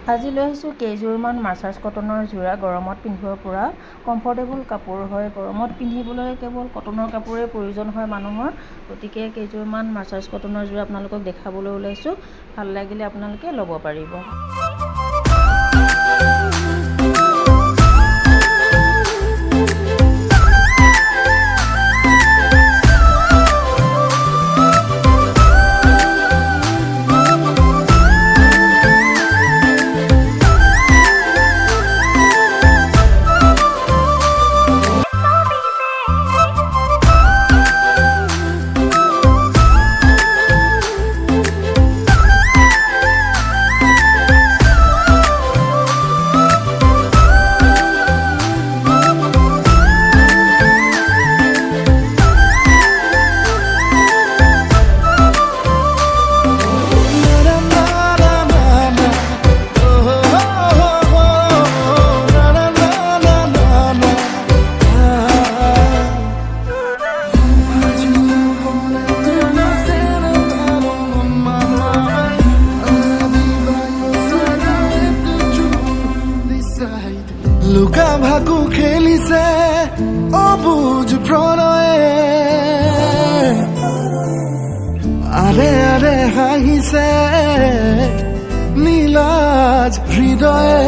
আজি লৈ আহিছোঁ কেইযোৰমান মাৰ্চাৰ্ছ কটনৰ যোৰা গৰমত পিন্ধিব পৰা কমফৰ্টেবল কাপোৰ হয়। গৰমত পিন্ধিবলৈ কেৱল কটনৰ কাপোৰেই প্ৰয়োজন হয় মানুহৰ। গতিকে কেইযোৰমান মাৰ্চাৰ্ছ কটনৰ যোৰা আপোনালোকক দেখাবলৈ ওলাইছোঁ। ভাল লাগিলে আপোনালোকে ল'ব পাৰিব। লুকা ভাকু খেলিছে অবুজ প্ৰণয়ে আৰে আৰে হাঁহিছে নীলাজ হৃদয়ে